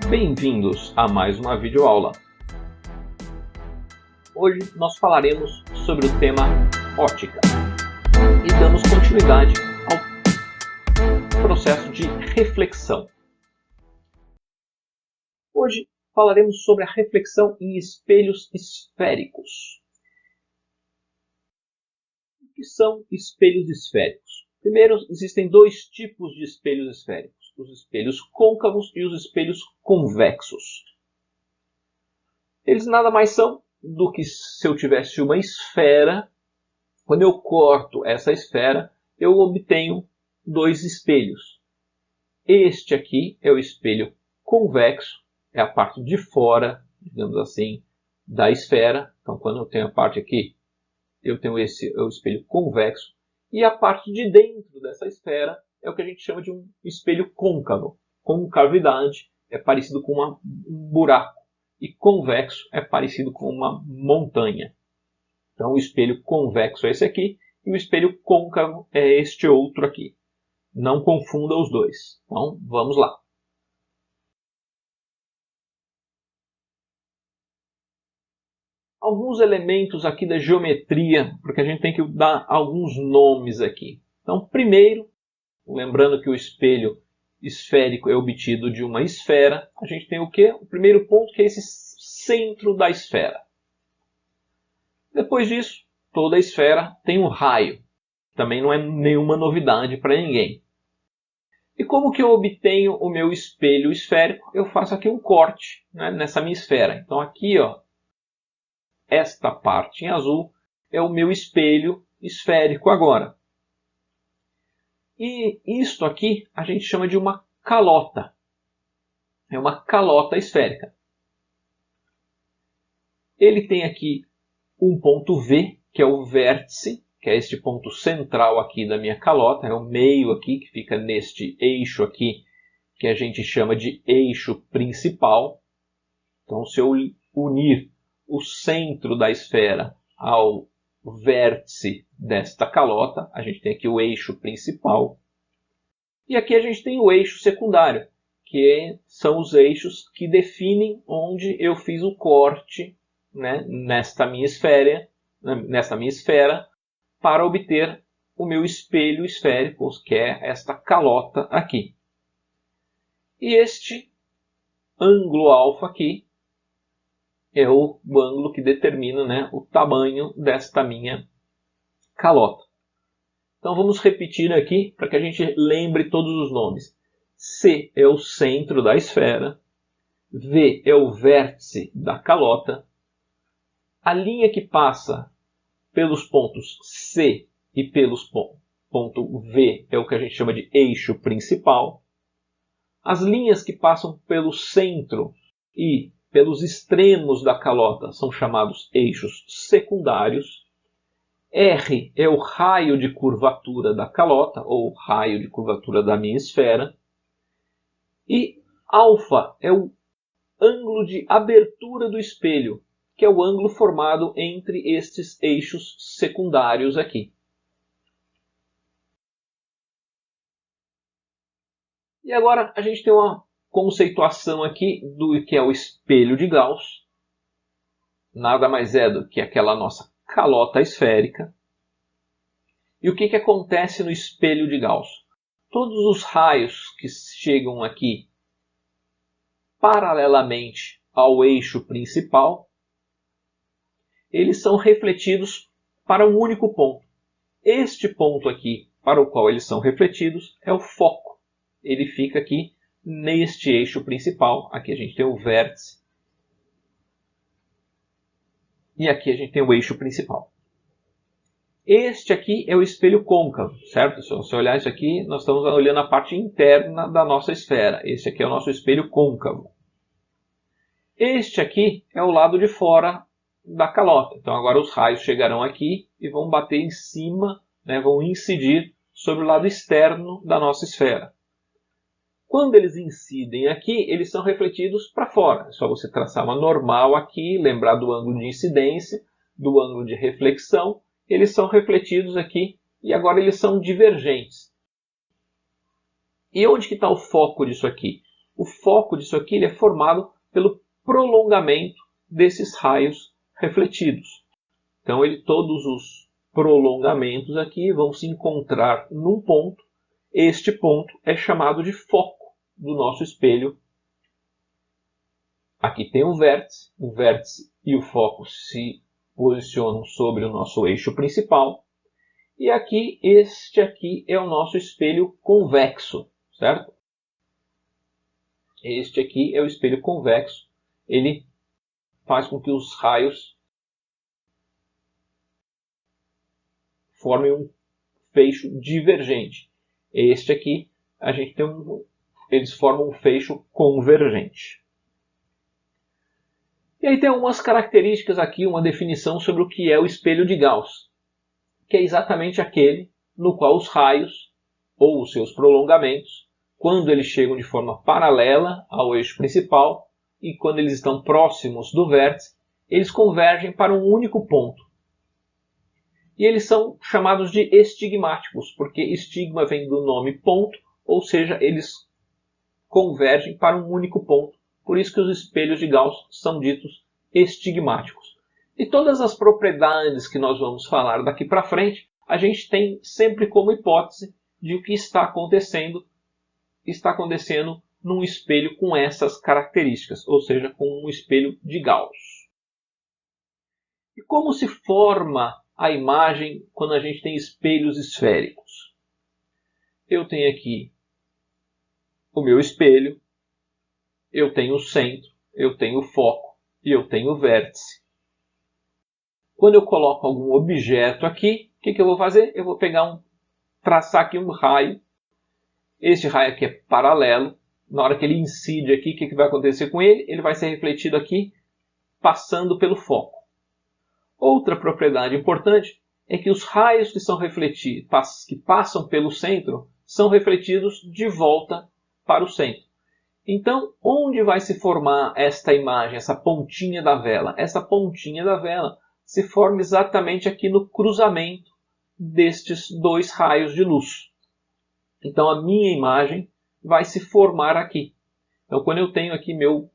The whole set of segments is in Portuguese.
Bem-vindos a mais uma videoaula. Hoje nós falaremos sobre o tema ótica e damos continuidade ao processo de reflexão. Hoje falaremos sobre a reflexão em espelhos esféricos. O que são espelhos esféricos? Primeiro, existem dois tipos de espelhos esféricos: os espelhos côncavos e os espelhos convexos. Eles nada mais são do que se eu tivesse uma esfera. Quando eu corto essa esfera, eu obtenho dois espelhos. Este aqui é o espelho convexo, é a parte de fora, digamos assim, da esfera. Então, quando eu tenho a parte aqui, eu tenho esse é o espelho convexo. E a parte de dentro dessa esfera é o que a gente chama de um espelho côncavo. Concavidade é parecido com um buraco e convexo é parecido com uma montanha. Então o espelho convexo é esse aqui e o espelho côncavo é este outro aqui. Não confunda os dois. Então vamos lá. Alguns elementos aqui da geometria, porque a gente tem que dar alguns nomes aqui. Então primeiro, lembrando que o espelho esférico é obtido de uma esfera, a gente tem o quê? O primeiro ponto, que é esse centro da esfera. Depois disso, toda a esfera tem um raio. Também não é nenhuma novidade para ninguém. E como que eu obtenho o meu espelho esférico? Eu faço aqui um corte, né, nessa minha esfera. Então aqui, ó, esta parte em azul é o meu espelho esférico agora. E isto aqui a gente chama de uma calota. É uma calota esférica. Ele tem aqui um ponto V, que é o vértice, que é este ponto central aqui da minha calota. É o meio aqui, que fica neste eixo aqui, que a gente chama de eixo principal. Então, se eu unir o centro da esfera ao vértice desta calota, a gente tem aqui o eixo principal. E aqui a gente tem o eixo secundário, que são os eixos que definem onde eu fiz o corte, né, nesta minha esfera, para obter o meu espelho esférico, que é esta calota aqui. E este ângulo alfa aqui é o ângulo que determina, né, o tamanho desta minha calota. Então vamos repetir aqui para que a gente lembre todos os nomes. C é o centro da esfera, V é o vértice da calota, a linha que passa pelos pontos C e pelos ponto V é o que a gente chama de eixo principal, as linhas que passam pelo centro e pelos extremos da calota são chamados eixos secundários. R é o raio de curvatura da calota, ou raio de curvatura da minha esfera. E alfa é o ângulo de abertura do espelho, que é o ângulo formado entre estes eixos secundários aqui. E agora a gente tem uma conceituação aqui do que é o espelho de Gauss. Nada mais é do que aquela nossa calota esférica. E o que acontece no espelho de Gauss? Todos os raios que chegam aqui paralelamente ao eixo principal, eles são refletidos para um único ponto. Este ponto aqui, para o qual eles são refletidos, é o foco. Ele fica aqui neste eixo principal. Aqui a gente tem o vértice. E aqui a gente tem o eixo principal. Este aqui é o espelho côncavo, certo? Se você olhar isso aqui, nós estamos olhando a parte interna da nossa esfera. Este aqui é o nosso espelho côncavo. Este aqui é o lado de fora da calota. Então agora os raios chegarão aqui e vão bater em cima, né, vão incidir sobre o lado externo da nossa esfera. Quando eles incidem aqui, eles são refletidos para fora. É só você traçar uma normal aqui, lembrar do ângulo de incidência, do ângulo de reflexão. Eles são refletidos aqui e agora eles são divergentes. E onde que está o foco disso aqui? o foco disso aqui ele é formado pelo prolongamento desses raios refletidos. Então todos os prolongamentos aqui vão se encontrar num ponto. Este ponto é chamado de foco do nosso espelho. Aqui tem o vértice e o foco se posicionam sobre o nosso eixo principal. E aqui, este aqui é o nosso espelho convexo, certo? Este aqui é o espelho convexo. Ele faz com que os raios formem um feixe divergente. Este aqui, a gente tem eles formam um feixe convergente. E aí tem algumas características aqui, uma definição sobre o que é o espelho de Gauss, que é exatamente aquele no qual os raios, ou os seus prolongamentos, quando eles chegam de forma paralela ao eixo principal e quando eles estão próximos do vértice, eles convergem para um único ponto. E eles são chamados de estigmáticos, porque estigma vem do nome ponto, ou seja, eles convergem para um único ponto. Por isso que os espelhos de Gauss são ditos estigmáticos. E todas as propriedades que nós vamos falar daqui para frente, a gente tem sempre como hipótese de o que está acontecendo num espelho com essas características, ou seja, com um espelho de Gauss. E como se forma a imagem quando a gente tem espelhos esféricos? Eu tenho aqui o meu espelho, eu tenho o centro, eu tenho o foco e eu tenho o vértice. Quando eu coloco algum objeto aqui, o que eu vou fazer? Eu vou traçar aqui um raio. Este raio aqui é paralelo. Na hora que ele incide aqui, o que vai acontecer com ele? Ele vai ser refletido aqui, passando pelo foco. Outra propriedade importante é que os raios que são refletidos, que passam pelo centro, são refletidos de volta para o centro. Então, onde vai se formar esta imagem, essa pontinha da vela? Essa pontinha da vela se forma exatamente aqui no cruzamento destes dois raios de luz. Então, a minha imagem vai se formar aqui. Então, quando eu tenho aqui meu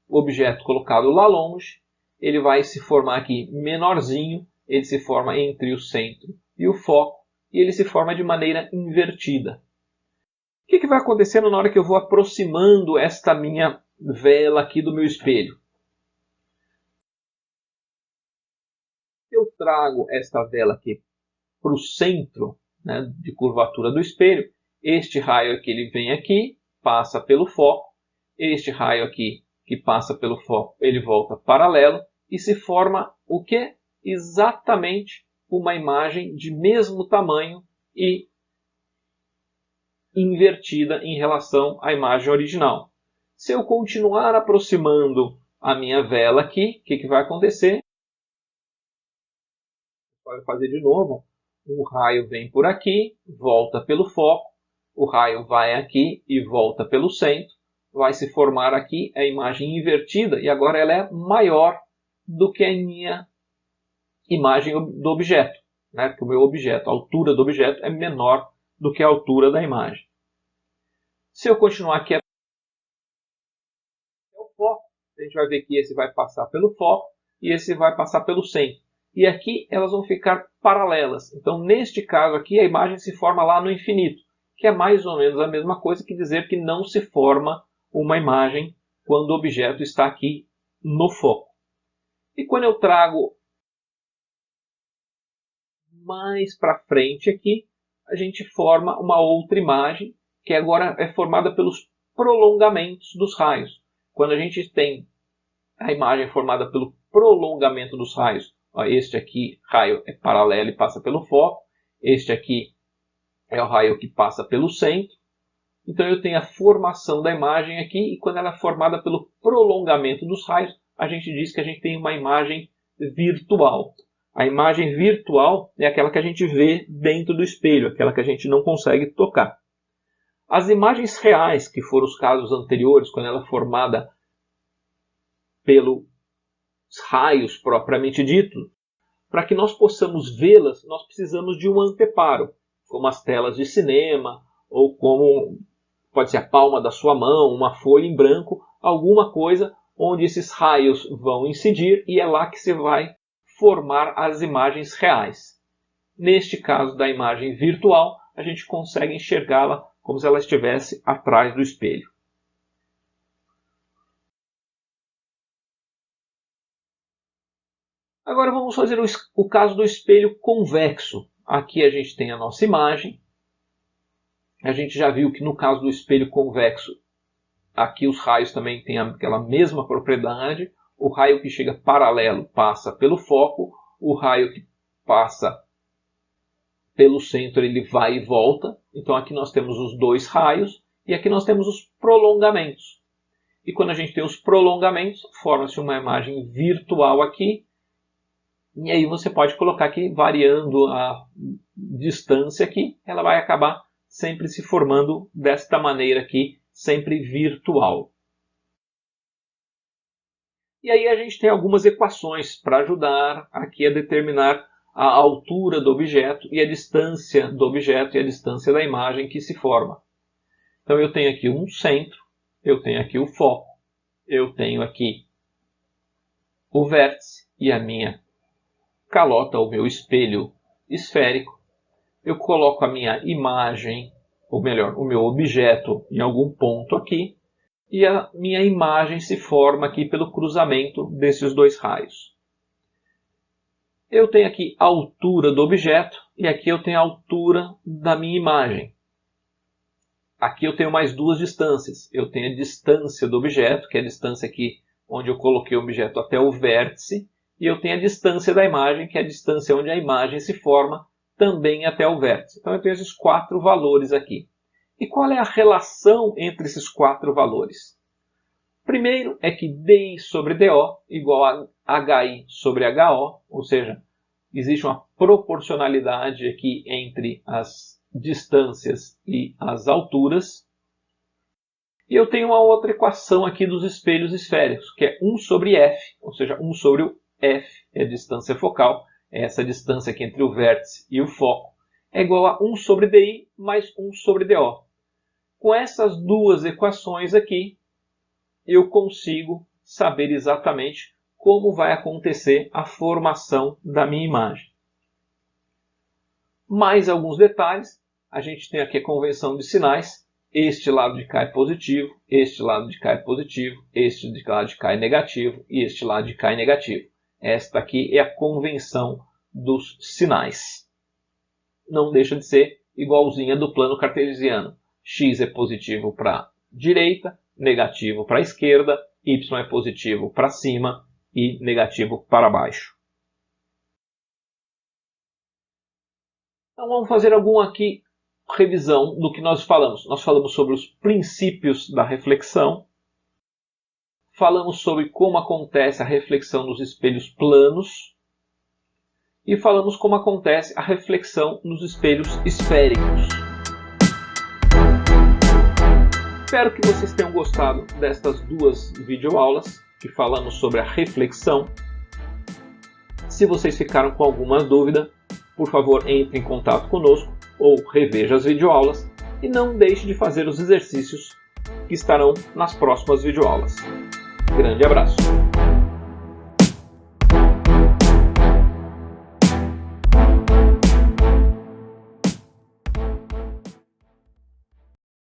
objeto colocado lá longe, ele vai se formar aqui menorzinho, ele se forma entre o centro e o foco, e ele se forma de maneira invertida. O que vai acontecendo na hora que eu vou aproximando esta minha vela aqui do meu espelho? Eu trago esta vela aqui para o centro, né, de curvatura do espelho. Este raio aqui ele vem aqui, passa pelo foco. Este raio aqui que passa pelo foco, ele volta paralelo e se forma o que? Exatamente uma imagem de mesmo tamanho e invertida em relação à imagem original. Se eu continuar aproximando a minha vela aqui, o que vai acontecer? Vou fazer de novo. Um raio vem por aqui, volta pelo foco. O raio vai aqui e volta pelo centro. Vai se formar aqui a imagem invertida e agora ela é maior do que a minha imagem do objeto, né? Porque o meu objeto, a altura do objeto é menor do que a altura da imagem. Se eu continuar aqui até o foco, a gente vai ver que esse vai passar pelo foco e esse vai passar pelo centro. E aqui elas vão ficar paralelas. Então, neste caso aqui, a imagem se forma lá no infinito, que é mais ou menos a mesma coisa que dizer que não se forma uma imagem quando o objeto está aqui no foco. E quando eu trago mais para frente aqui, a gente forma uma outra imagem, que agora é formada pelos prolongamentos dos raios. Quando a gente tem a imagem formada pelo prolongamento dos raios, ó, este aqui, raio é paralelo e passa pelo foco, este aqui é o raio que passa pelo centro. Então eu tenho a formação da imagem aqui, e quando ela é formada pelo prolongamento dos raios, a gente diz que a gente tem uma imagem virtual. A imagem virtual é aquela que a gente vê dentro do espelho, aquela que a gente não consegue tocar. As imagens reais, que foram os casos anteriores, quando ela é formada pelos raios propriamente dito, para que nós possamos vê-las, nós precisamos de um anteparo, como as telas de cinema, ou como pode ser a palma da sua mão, uma folha em branco, alguma coisa onde esses raios vão incidir e é lá que você vai formar as imagens reais. Neste caso da imagem virtual, a gente consegue enxergá-la como se ela estivesse atrás do espelho. Agora vamos fazer o caso do espelho convexo. Aqui a gente tem a nossa imagem. A gente já viu que no caso do espelho convexo, aqui os raios também têm aquela mesma propriedade. O raio que chega paralelo passa pelo foco, o raio que passa pelo centro ele vai e volta. Então aqui nós temos os dois raios e aqui nós temos os prolongamentos. E quando a gente tem os prolongamentos, forma-se uma imagem virtual aqui. E aí você pode colocar aqui, variando a distância aqui, ela vai acabar sempre se formando desta maneira aqui, sempre virtual. E aí a gente tem algumas equações para ajudar aqui a determinar a altura do objeto e a distância do objeto e a distância da imagem que se forma. Então eu tenho aqui um centro, eu tenho aqui o foco, eu tenho aqui o vértice e a minha calota, o meu espelho esférico. Eu coloco a minha imagem, ou melhor, o meu objeto em algum ponto aqui, e a minha imagem se forma aqui pelo cruzamento desses dois raios. Eu tenho aqui a altura do objeto e aqui eu tenho a altura da minha imagem. Aqui eu tenho mais duas distâncias. Eu tenho a distância do objeto, que é a distância aqui onde eu coloquei o objeto até o vértice, e eu tenho a distância da imagem, que é a distância onde a imagem se forma também até o vértice. Então eu tenho esses quatro valores aqui. E qual é a relação entre esses quatro valores? Primeiro é que DI sobre DO igual a HI sobre HO, ou seja, existe uma proporcionalidade aqui entre as distâncias e as alturas. E eu tenho uma outra equação aqui dos espelhos esféricos, que é 1 sobre F, ou seja, 1 sobre o F é a distância focal, é essa distância aqui entre o vértice e o foco, é igual a 1 sobre DI mais 1 sobre DO. Com essas duas equações aqui, eu consigo saber exatamente como vai acontecer a formação da minha imagem. Mais alguns detalhes, a gente tem aqui a convenção de sinais. Este lado de cá é positivo, este lado de cá é positivo, este lado de cá é negativo e este lado de cá é negativo. Esta aqui é a convenção dos sinais. Não deixa de ser igualzinha do plano cartesiano. X é positivo para a direita, negativo para a esquerda, Y é positivo para cima e negativo para baixo. Então vamos fazer alguma aqui revisão do que nós falamos. Nós falamos sobre os princípios da reflexão, falamos sobre como acontece a reflexão nos espelhos planos e falamos como acontece a reflexão nos espelhos esféricos. Espero que vocês tenham gostado destas duas videoaulas que falamos sobre a reflexão. Se vocês ficaram com alguma dúvida, por favor, entre em contato conosco ou reveja as videoaulas e não deixe de fazer os exercícios que estarão nas próximas videoaulas. Grande abraço!